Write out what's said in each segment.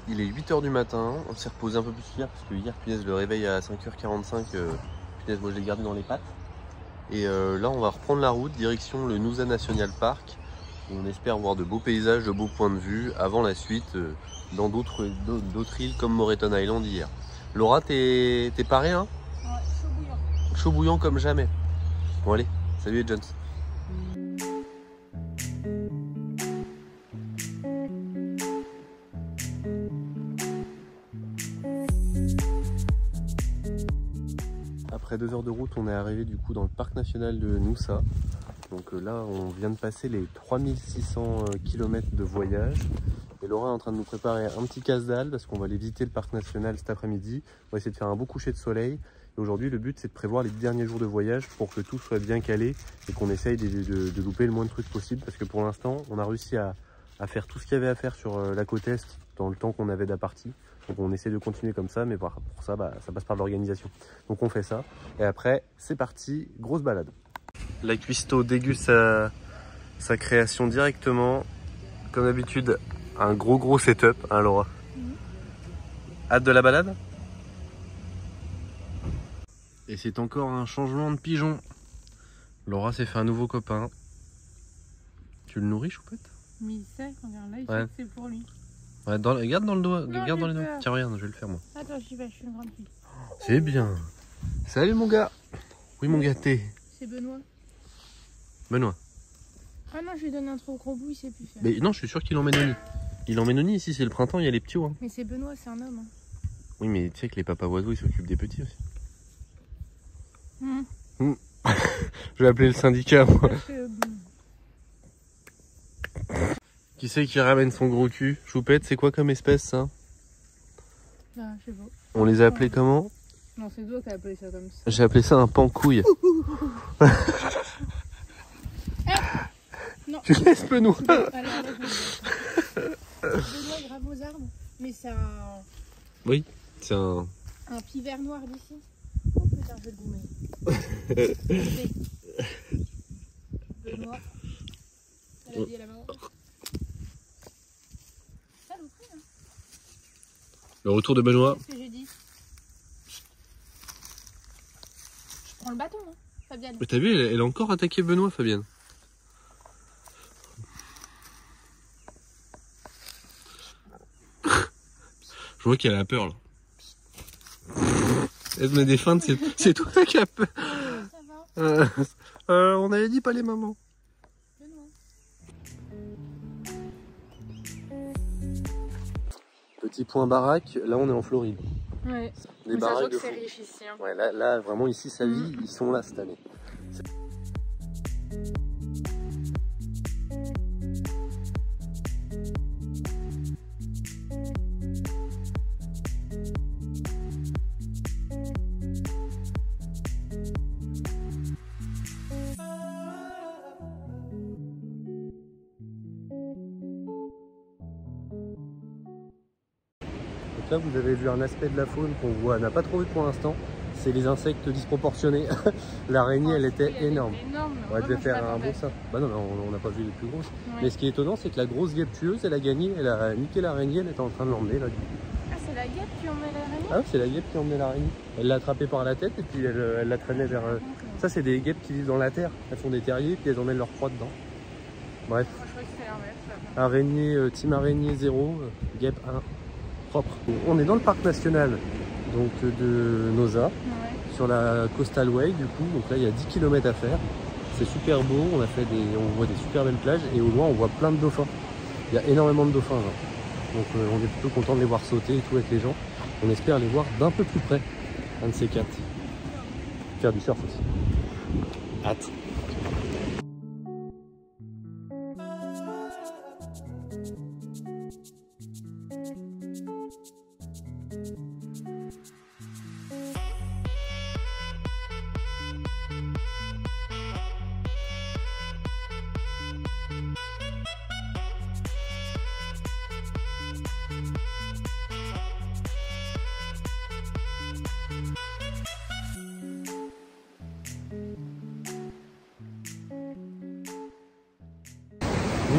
Il est 8 h du matin, on s'est reposé un peu plus hier parce que hier, punaise, le réveil à 5 h 45, punaise, moi je l'ai gardé dans les pattes. Et là, on va reprendre la route, direction le Nusa National Park. Où on espère voir de beaux paysages, de beaux points de vue avant la suite dans d'autres îles comme Moreton Island hier. Laura, t'es parée, hein? Ouais, chaud bouillant. Chaud bouillant comme jamais. Bon allez, salut les Jones. Après 2 heures de route, on est arrivé du coup dans le parc national de Nusa. Donc là, on vient de passer les 3600 km de voyage. Et Laura est en train de nous préparer un petit casse-dalle parce qu'on va aller visiter le parc national cet après-midi. On va essayer de faire un beau coucher de soleil. Et aujourd'hui, le but, c'est de prévoir les derniers jours de voyage pour que tout soit bien calé et qu'on essaye de louper le moins de trucs possible. Parce que pour l'instant, on a réussi à faire tout ce qu'il y avait à faire sur la côte Est dans le temps qu'on avait d'apartie. Donc on essaie de continuer comme ça, mais pour ça, ça passe par l'organisation. Donc on fait ça. Et après, c'est parti, grosse balade. La cuistot déguste sa création directement. Comme d'habitude, un gros setup, hein Laura? Hâte de la balade? Et c'est encore un changement de pigeon. Laura s'est fait un nouveau copain. Tu le nourris, Choupette? Mais il sait, regarde là, il Ouais. sait que c'est pour lui. Ouais, regarde dans le doigt, Non, regarde dans j'ai les doigts. peur. Tiens, regarde, je vais le faire moi. Attends, j'y vais, je suis une grande fille. C'est bien. Salut mon gars. Oui mon gâté. C'est Benoît. Benoît. Ah non, je lui ai donné un trop gros bout, il sait plus faire. Mais non, je suis sûr qu'il emmène au nid. Il emmène au nid ici, c'est le printemps, il y a les petits oies. Mais c'est Benoît, c'est un homme. Hein. Oui, mais tu sais que les papas oiseaux, ils s'occupent des petits aussi. Je vais appeler le syndicat, moi. Parce que, Qui c'est qui ramène son gros cul? Choupette, c'est quoi comme espèce ça? ah, je sais pas. On les a appelés comment? Non, c'est toi qui as appelé ça comme ça. J'ai appelé ça un pancouille. Non. Tu laisses Benoît. Alors là, Benoît grave aux arbres, mais c'est un Oui, c'est un... pivert noir d'ici. Oh putain, je vais le goumer. Benoît. Elle a dit à la maman. Saloperie, hein. Le retour de Benoît. Qu'est-ce que j'ai dit? Je prends le bâton, hein, Fabienne. Mais t'as vu, elle a encore attaqué Benoît, Fabienne. Je vois qu'elle a peur là. Elle se met des feintes, c'est toi qui as peur. Ça va, On avait dit pas les mamans. Benoît. Petit point baraque, là on est en Floride. Ouais. Les Ça baraques voit de que c'est fou. riche ici. Hein. Ouais, là vraiment ici ça vit, ils sont là cette année. Donc là vous avez vu un aspect de la faune qu'on voit, n'a pas trop vu pour l'instant, c'est les insectes disproportionnés. L'araignée elle était énorme. Ouais, elle devait faire un bon ça. Bah non, on n'a pas vu les plus grosses. Ouais. Mais ce qui est étonnant, c'est que la grosse guêpe tueuse, elle a gagné, elle a niqué l'araignée, elle était en train de l'emmener là. Ah, c'est la guêpe qui emmenait l'araignée? Ah oui, c'est la guêpe qui a emmené l'araignée. Elle l'a attrapée par la tête et puis elle la traînait vers... Ça, c'est des guêpes qui vivent dans la terre. Elles font des terriers puis elles emmènent leur proie dedans. Bref. Moi, je crois que c'est l'inverse. Araignée, team araignée 0, guêpe 1, propre. On est dans le parc national donc, de Nusa, Ouais. sur la Coastal Way du coup. Donc là, il y a 10 km à faire. C'est super beau, on voit des super belles plages et au loin, on voit plein de dauphins. Il y a énormément de dauphins. Genre. Donc on est plutôt content de les voir sauter et tout avec les gens. On espère les voir d'un peu plus près, un de ces quatre. Faire du surf aussi. Hâte.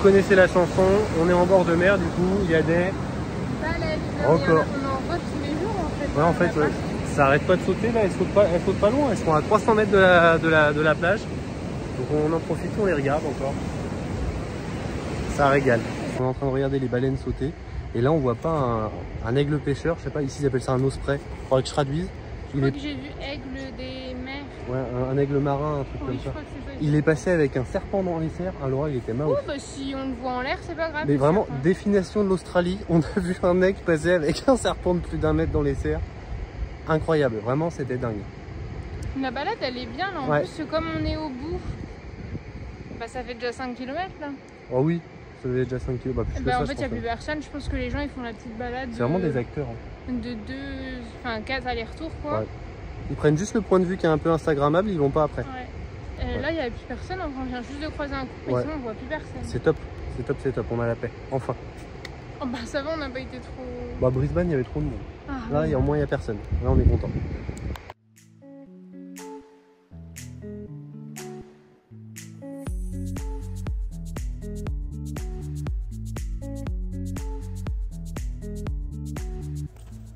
connaissez la chanson, on est en bord de mer, du coup, il y a des... Baleines. Encore. On en voit tous les jours en fait. Ouais, en fait, ouais. Ça arrête pas de sauter là, elles sautent pas loin, elles sont à 300 mètres de la plage. Donc on en profite, on les regarde encore. Ça régale. On est en train de regarder les baleines sauter. Et là on voit pas un aigle pêcheur, je sais pas, ici ils appellent ça un osprey. Faudrait que je traduise. Je crois que j'ai vu aigle des mers. Ouais, un aigle marin, un truc Oui, comme je ça. crois que c'est ça. Il est passé avec un serpent dans les serres, alors il était mao. Oh bah si on le voit en l'air, c'est pas grave. Mais vraiment, serpent. définition de l'Australie, on a vu un mec passer avec un serpent de plus d'1 mètre dans les serres. Incroyable, vraiment c'était dingue. La balade elle est bien là, en Ouais. plus comme on est au bout, bah ça fait déjà 5 km là. Oh oui, ça faisait déjà 5 kg, bah plus que Bah ça, en je fait il n'y a pense, plus hein. personne, je pense que les gens ils font la petite balade C'est vraiment des acteurs. Hein. de 4 allers-retours quoi. Ouais. Ils prennent juste le point de vue qui est un peu instagrammable, ils vont pas après. Ouais. Là il n'y a plus personne, on vient juste de croiser un couple, mais Ouais. sinon on voit plus personne. C'est top, c'est top, c'est top, on a la paix, enfin. Oh bah ça va, on n'a pas été trop... Bah Brisbane, il y avait trop de monde. Ah, Là, oui. au moins, il n'y a personne. Là, on est content.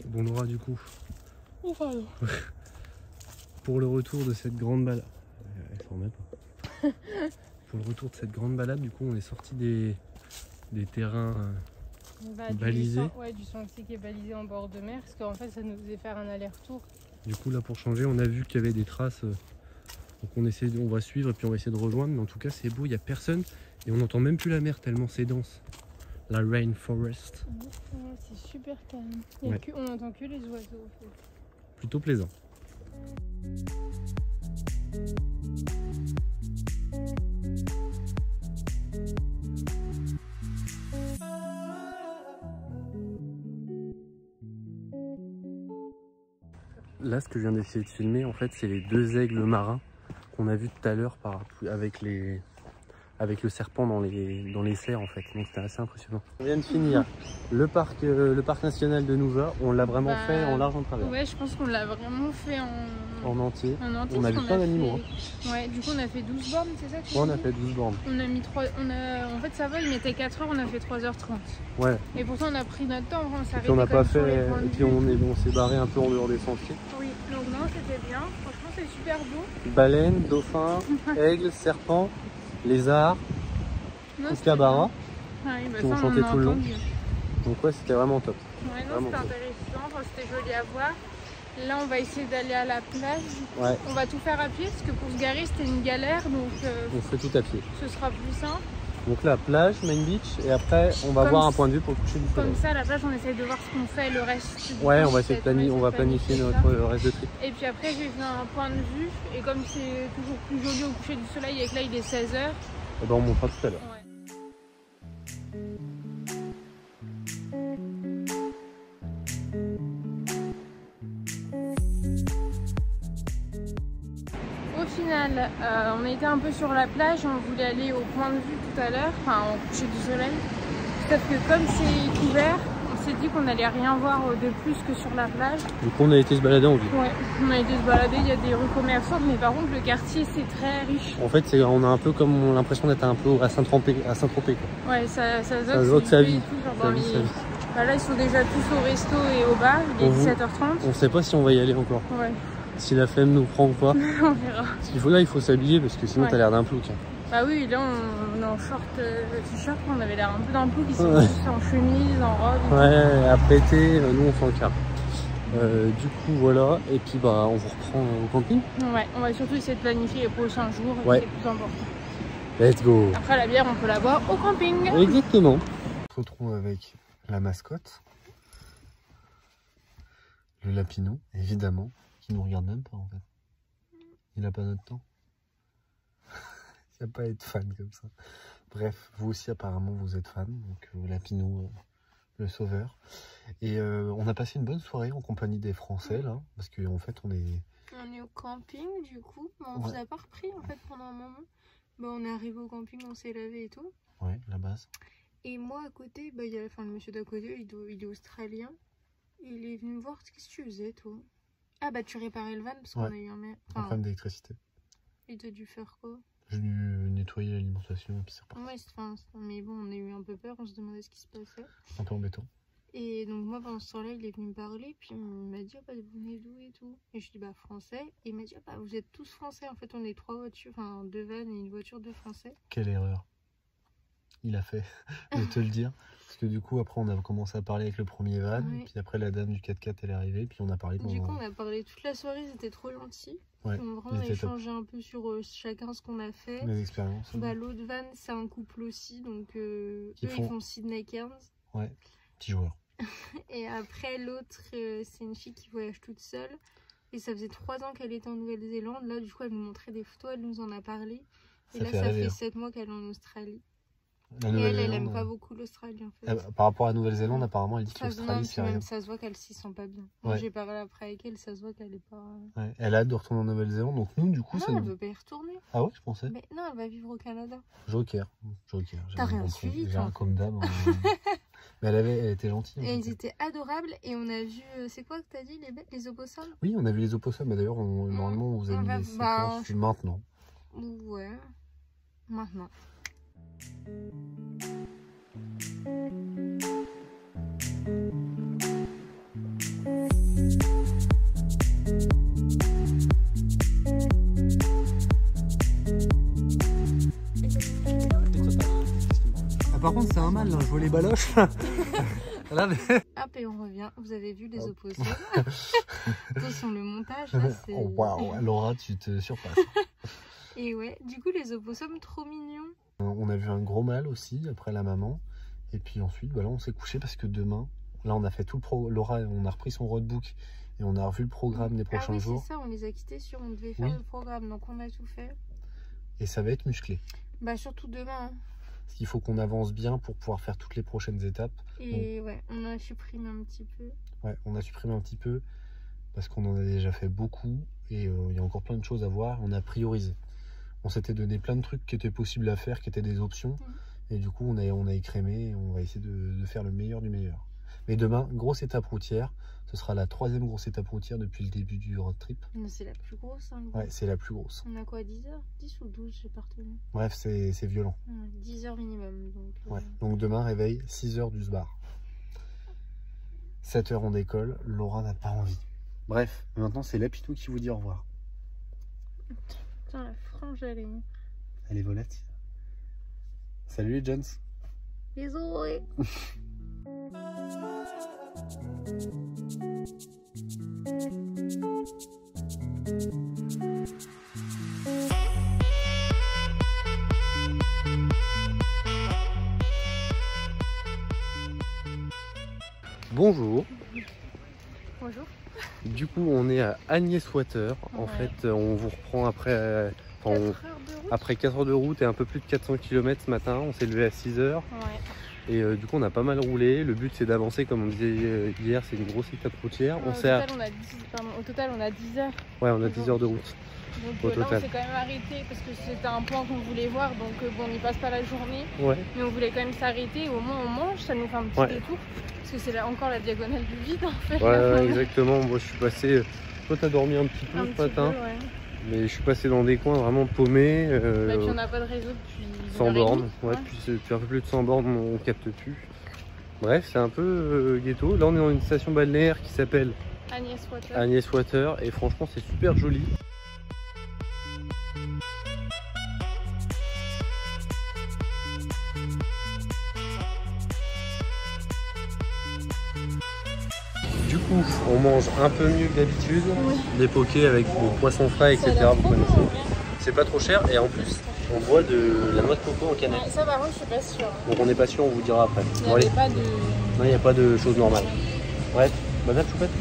Bon, Laura, du coup, Oh, pardon. pour le retour de cette grande balade... Elle s'en remet pas. Pour le retour de cette grande balade, du coup, on est sorti des terrains... Bah, balisé. Du sentier qui est balisé en bord de mer, parce qu'en fait ça nous faisait faire un aller-retour. Du coup, là, pour changer, on a vu qu'il y avait des traces. Donc on va suivre et puis on va essayer de rejoindre. Mais en tout cas, c'est beau, il n'y a personne. Et on n'entend même plus la mer tellement c'est dense. La rainforest. Ouais, c'est super calme. Ouais. On n'entend que les oiseaux en fait. Plutôt plaisant. Là, ce que je viens d'essayer de filmer, en fait, c'est les 2 aigles marins qu'on a vus tout à l'heure avec le serpent dans les serres, en fait. Donc c'était assez impressionnant. On vient de finir le parc national de Nusa. On l'a vraiment fait en large en travers. Ouais, je pense qu'on l'a vraiment fait En entier. en entier. On a vu plein d'animaux. Ouais, du coup on a fait 12 bornes, c'est ça que tu Ouais, on dis a fait 12 bornes. On a mis 3... En fait ça va, il mettait 4 heures, on a fait 3h30. Ouais. Et pourtant on a pris notre temps, on s'est Puis on n'a pas fait. Et Et puis on s'est barré un peu en dehors des sentiers. Oui, donc non, c'était bien. Franchement, c'est super beau. Baleines, dauphins, aigles, serpents, lézards, Non, kookaburras. bien. Ouais, bah qui ont ça, chanté on a tout le long. entendu. Donc ouais, c'était vraiment top. Ouais, non, Vraiment c'était top. intéressant. Enfin, c'était joli à voir. Là, on va essayer d'aller à la plage. Ouais, On va tout faire à pied parce que pour se garer, c'était une galère. Donc, on fait tout à pied. ce sera plus simple. Donc là, plage, main beach, et après, on va Comme voir un si- point de vue pour le coucher du soleil. Comme ça, à la plage, on essaye de voir ce qu'on fait le reste du Ouais, temps, on va essayer de peut-être. on va planifier ça. notre reste de trip. Et puis après, j'ai fait un point de vue. Et comme c'est toujours plus joli au coucher du soleil et que là, il est 16h. Et ben on montera tout à l'heure. Ouais. Au final, on était un peu sur la plage, on voulait aller au point de vue tout à l'heure, enfin au coucher du soleil. Sauf que comme c'est couvert, on s'est dit qu'on n'allait rien voir de plus que sur la plage. Du coup, on a été se balader en ville. Ouais, on a été se balader, il y a des rues commerçantes, mais par contre le quartier c'est très riche. En fait, on a un peu comme l'impression d'être un peu à Saint-Tropez. Quoi. Ouais, ça Ça se voit que ça vit. Ça vit, ça vit. Bah là ils sont déjà tous au resto et au bar, il est 17h30. On sait pas si on va y aller encore. Ouais, Si la flemme nous prend ou pas. on verra. Parce qu'il faut là, il faut s'habiller parce que sinon Ouais. t'as l'air d'un plouc. Hein. Bah oui, là on est en short, t-shirt, on avait l'air un peu d'un plouc, ils sont Ouais. tous en chemise, en robe. et tout. Ouais, après été, nous on s'en carre. Du coup voilà, et puis bah on vous reprend au camping. Ouais, on va surtout essayer de planifier les prochains jours, Ouais. c'est le plus important. Let's go. Après la bière, on peut la boire au camping. Exactement. On se retrouve avec la mascotte, le lapinou, évidemment, qui nous regarde même pas en fait. Il a pas notre temps. Il va pas être fan comme ça. Bref, vous aussi apparemment vous êtes fan, donc lapinou, le sauveur. Et on a passé une bonne soirée en compagnie des Français là, parce qu'en fait on est... On est au camping du coup, on Ouais. vous a pas repris en fait pendant un moment. Bah, on est arrivé au camping, on s'est lavé et tout. Ouais, la base. Et moi à côté, bah, il y a le monsieur d'à côté, il est australien. Il est venu me voir, qu'est-ce que tu faisais toi? Ah bah tu réparais le van parce qu'on Ouais. a eu un... En problème d'électricité. il t'a dû faire quoi? J'ai dû nettoyer l'alimentation et puis c'est reparti. Ouais, mais bon, on a eu un peu peur, on se demandait ce qui se passait. Un peu embêtant. Et donc moi pendant ce temps-là, il est venu me parler, puis il m'a dit, oh, bah, vous venez d'où et tout. Et je dis, bah français. Et il m'a dit, oh, bah, vous êtes tous français. En fait, on est 3 voitures, enfin 2 vannes et une voiture de français. Quelle erreur il a fait de te le dire. Parce que du coup, après, on a commencé à parler avec le premier van. Ouais. Puis après, la dame du 4x4, elle est arrivée. Puis on a parlé pendant... Du coup, on a parlé toute la soirée, c'était trop gentil. Ouais, On a vraiment échangé un peu sur chacun ce qu'on a fait. mes expériences. Bah, l'autre van, c'est un couple aussi, donc eux, ils font Sydney Cairns. Ouais, petit joueur. Et après, l'autre, c'est une fille qui voyage toute seule. Et ça faisait 3 ans qu'elle était en Nouvelle-Zélande. Là, du coup, elle nous montrait des photos, elle nous en a parlé. Et là, ça fait 7 mois qu'elle est en Australie. Et elle aime pas beaucoup l'Australie en fait. Par rapport à la Nouvelle-Zélande, apparemment, elle dit que l'Australie, c'est rien. Même ça se voit qu'elle s'y sent pas bien. Moi, j'ai parlé après avec elle, ça se voit qu'elle est pas... Ouais. Elle a hâte de retourner en Nouvelle-Zélande, donc nous, du coup... Non, elle veut pas y retourner. Ah ouais, je pensais. Mais non, elle va vivre au Canada. Joker. T'as rien suivi, toi. Comme d'hab. Mais elle était gentille. Et ils étaient adorables, et on a vu... C'est quoi que t'as dit, les opossums? Oui, on a vu les opossums, d'ailleurs, normalement, on vous a mis les séquences maintenant. Ouais, maintenant. Ah, par contre, c'est un mal, là. Je vois les baloches. Là, mais... Hop, et on revient. Vous avez vu les opossums. Attention, le montage, là, c'est... Oh, waouh, Laura, tu te surpasses. Et ouais, du coup, les opossums, trop mignons. On a vu un gros mâle aussi, après la maman. Et puis ensuite, voilà, on s'est couché parce que demain, là, on a fait tout le Laura, on a repris son roadbook et on a revu le programme des prochains jours. C'est ça, on les a quittés sur, on devait faire le programme, donc on a tout fait. Et ça va être musclé. Bah, surtout demain. Parce qu'il faut qu'on avance bien pour pouvoir faire toutes les prochaines étapes. Et ouais, on a supprimé un petit peu. Ouais, on a supprimé un petit peu parce qu'on en a déjà fait beaucoup et il y a encore plein de choses à voir. On a priorisé. On s'était donné plein de trucs qui étaient possibles à faire, qui étaient des options. Et du coup, on a écrémé et on va essayer de faire le meilleur du meilleur. Mais demain, grosse étape routière. Ce sera la 3e grosse étape routière depuis le début du road trip. Mais c'est la plus grosse. Hein, ouais, c'est la plus grosse. On a quoi, 10 heures 10 ou 12, j'ai pas retenu. Bref, c'est violent. Ouais, 10 heures minimum. Donc, ouais. Donc demain, réveil, 6 heures du sbar. 7 heures on décolle. Laura n'a pas envie. Bref, maintenant, c'est Lapitou qui vous dit au revoir. Putain, la frange, elle est volatile. Salut les Jones. Désolé. Bonjour. Bonjour. Du coup, on est à Agnès Water. En fait, on vous reprend après... après 4 heures de route et un peu plus de 400 km ce matin. On s'est levé à 6 heures. Ouais. Et du coup, on a pas mal roulé. Le but, c'est d'avancer, comme on disait hier, c'est une grosse étape routière. Au total, on a 10 heures. Ouais, on a 10 heures de route. Donc là, on s'est quand même arrêté parce que c'était un point qu'on voulait voir. Donc bon, on n'y passe pas la journée. Ouais. Mais on voulait quand même s'arrêter. Au moins, on mange. Ça nous fait un petit détour. Parce que c'est encore la diagonale du vide, en fait. Ouais, exactement. Moi, je suis passé... Toi, t'as dormi un petit peu ce matin. Mais je suis passé dans des coins vraiment paumés. Et puis on n'a pas de réseau depuis 100 bornes. Ouais, depuis un peu plus de 100 bornes, on capte plus. Bref, c'est un peu ghetto. Là, on est dans une station balnéaire qui s'appelle Agnès Water. Et franchement, c'est super joli. Du coup, on mange un peu mieux que d'habitude, des pokés avec des poissons frais, etc. Vous connaissez. C'est pas trop cher et en plus, on boit de la noix de coco en canette. Ça, par contre, je suis pas sûre. Donc on n'est pas sûr, on vous dira après. Il n'y pas de... Non, il n'y a pas de choses normales. Bref, bonne app, choupette.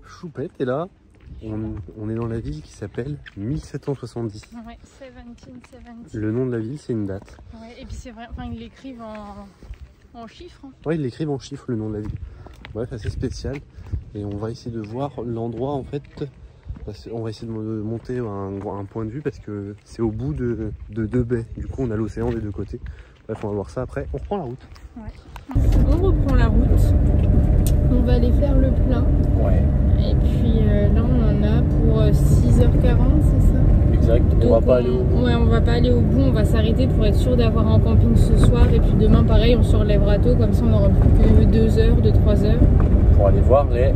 Choupette, et là, on est dans la ville qui s'appelle 1770. Ouais, 1770. Le nom de la ville, c'est une date. Ouais, et puis c'est vrai, enfin, ils l'écrivent en chiffres. Hein. Ouais, ils l'écrivent en chiffres, le nom de la ville. bref, assez spécial. Et on va essayer de voir l'endroit en fait. On va essayer de monter un point de vue parce que c'est au bout de deux baies. Du coup, on a l'océan des deux côtés. Bref, on va voir ça après. On reprend la route. Ouais. On reprend la route. On va aller faire le plein. Ouais. Et puis là, on en a pour 6h40, c'est ça? Exact. Donc, on va pas aller au bout. Ouais, on va pas aller au bout. On va s'arrêter pour être sûr d'avoir un camping ce soir. Et puis demain, pareil, on se relèvera tôt. Comme ça, on n'aura plus que 2 heures, 3 heures. Pour aller voir les...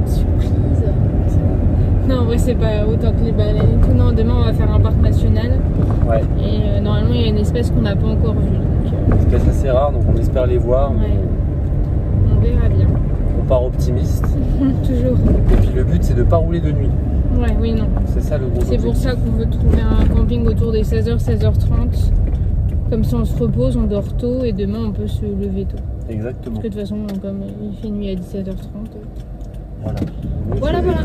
Surprise. Non, en vrai, c'est pas autant que les baleines et tout. Non, demain, on va faire un parc national. Ouais. Et normalement, il y a une espèce qu'on n'a pas encore vue. C'est assez rare, donc on espère les voir. Ouais. On verra bien. On part optimiste. Toujours. Et puis le but, c'est de ne pas rouler de nuit. Ouais, oui, non. C'est ça le gros C'est pour ça qu'on veut trouver un camping autour des 16h, 16h30. Comme ça, on se repose, on dort tôt et demain, on peut se lever tôt. Exactement. Parce que de toute façon, comme il fait nuit à 17h30. Voilà. Voilà, voilà.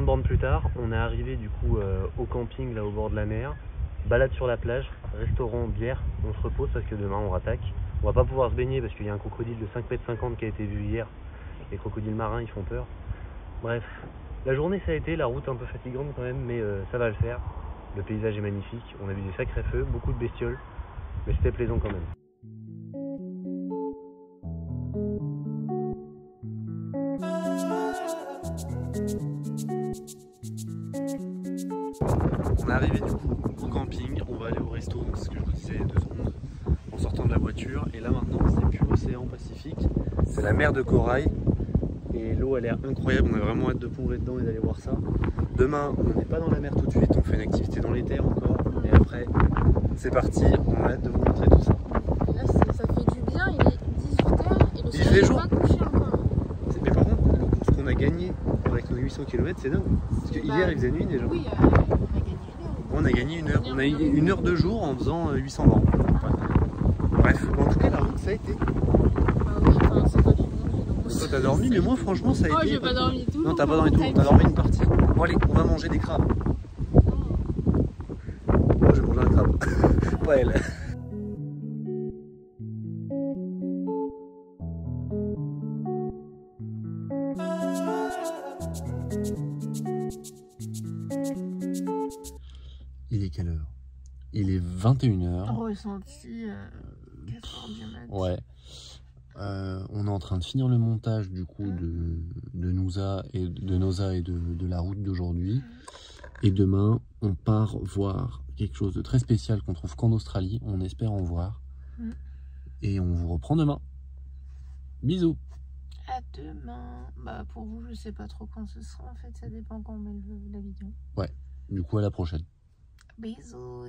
Bornes plus tard, on est arrivé du coup au camping là au bord de la mer, balade sur la plage, restaurant, bière, on se repose parce que demain on rattaque. On va pas pouvoir se baigner parce qu'il y a un crocodile de 5,50 m qui a été vu hier. Les crocodiles marins ils font peur. Bref, la journée ça a été, la route un peu fatigante quand même, mais ça va le faire. Le paysage est magnifique, on a vu des sacrés feux, beaucoup de bestioles, mais c'était plaisant quand même. On est arrivé du coup au camping, on va aller au resto, donc c'est ce que je vous disais il y a 2 secondes, en sortant de la voiture. Et là maintenant c'est plus l'océan Pacifique, c'est la mer de corail. Et l'eau a l'air incroyable, on a vraiment hâte de plonger dedans et d'aller voir ça. Demain on n'est pas dans la mer tout de suite, on fait une activité dans les terres encore. Et après c'est parti, on a hâte de vous montrer tout ça. Là ça fait du bien, il est 18h et le soleil n'est pas couché encore. Mais par contre, ce qu'on a gagné avec nos 800 km c'est dingue. Parce que hier il faisait nuit déjà. Oui, on a gagné 1 heure. On a eu 1 heure de jour en faisant 800 bornes. Ouais. Bref, en tout cas la route ça a été. Bah oui, enfin c'est pas du bon. Toi t'as dormi, mais moi franchement ça a été. Oh j'ai pas dormi tout. Non t'as pas dormi tout, t'as dormi une partie. Bon allez, on va manger des crabes. Moi je vais manger un crabe. Ouais elle. Il est quelle heure? Il est 21 h. Ressenti 4h du matin. Ouais. On est en train de finir le montage du coup de Noosa et de la route d'aujourd'hui. Et demain, on part voir quelque chose de très spécial qu'on trouve qu'en Australie. On espère en voir. Et on vous reprend demain. Bisous. À demain. Bah pour vous, je sais pas trop quand ce sera en fait. Ça dépend quand on met la vidéo. Ouais. Du coup, à la prochaine. Bisous.